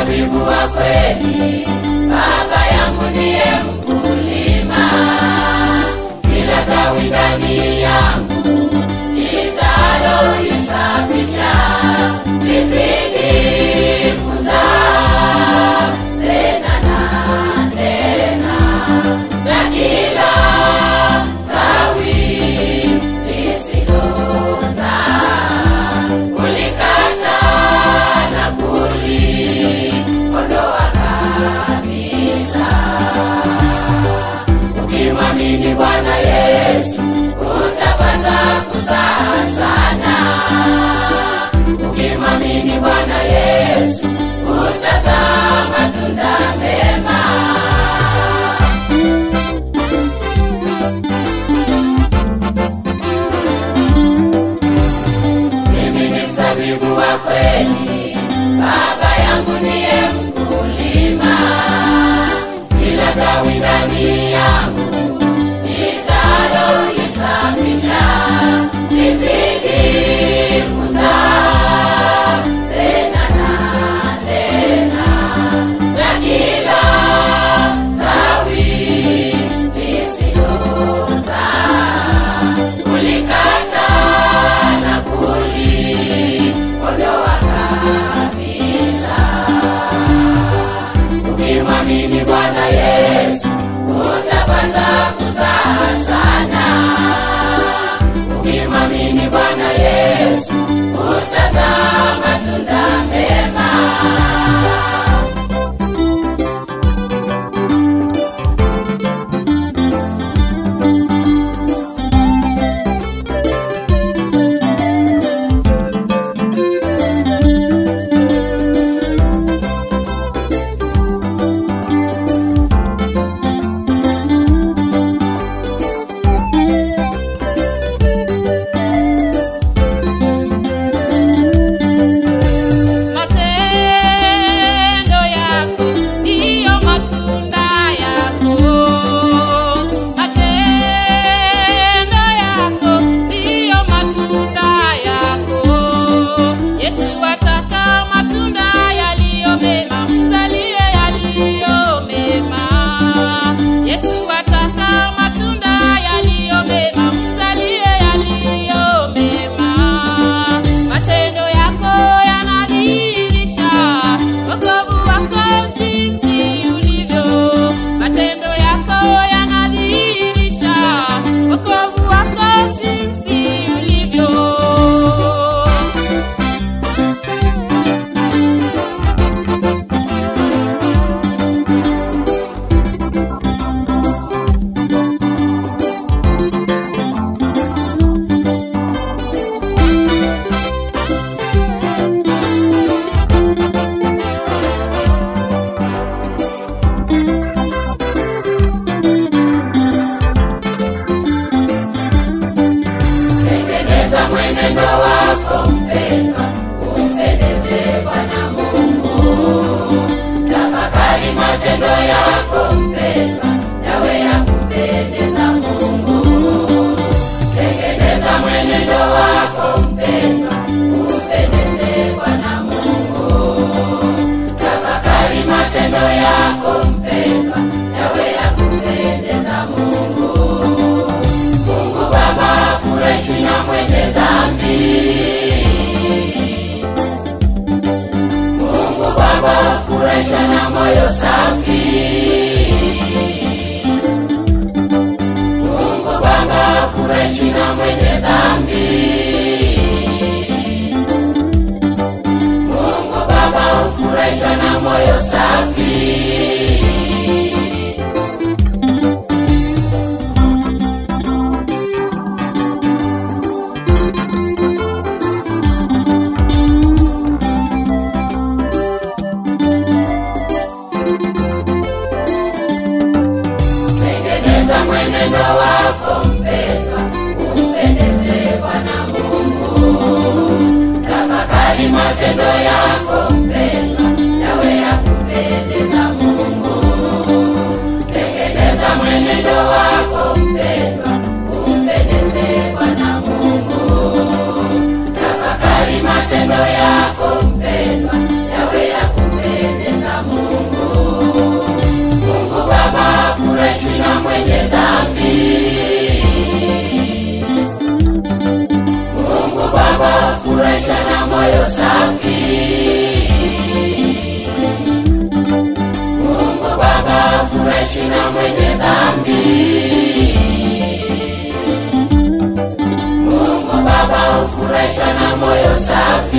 mzabibu wa kweli, Baba yangu ndiye mkulima. Kila tawi ndani yangu litalo lisafisha, lizidi kuzaa tena na tena, na kila tawi lisilozaa ulikata na kuliondoa kabisa. Ukimwamini Bwana Yesu utapata kuzaa sana. Ukimwamini Bwana Yesu utazaa matunda mema. Mimi ni mzabibu wa kweli, Baba yangu ndiye mkulima. Kila tawi ndani yangu litalo lisafisha, lizidi kuzaa tena na tena, na kila tawi lisilozaa ulikata na kuliondoa kabisa. Ukimwamini Bwana Yesu utapata kuzaa sana. Ukimwamini Bwana Yesu utazaa matunda mema. Mwenendo wako mpendwa, umpendeze Bwana Mungu. Tafakari matendo yako mpendwa, yawe ya kumpendeza Mungu. Tengeneza mwenendo wako mpendwa, umpendeze Bwana Mungu. Tafakari matendo yako mpendwa, yawe ya kumpendeza Mungu. Mungu Baba afurahishwi na mwenye dhambi. Mungu Baba afurahishwa na moyo safi. Mungu Baba afurahishwi na mwenye dhambi. Mungu Baba afurahishwa na moyo safi. Mwenendo wako mpendwa, umpendeze Bwana Mungu. Tafakari matendo yako mpendwa, yawe ya kumpendeza Mungu. Tengeneza mwenendo wako mpendwa, umpendeze Bwana Mungu. Tafakari matendo yako mpendwa, yawe ya kumpendeza hufurahisha na moyo safi. Mungu Baba hafurahishwi na mwenye dhambi. Mungu Baba hufurahisha na moyo safi.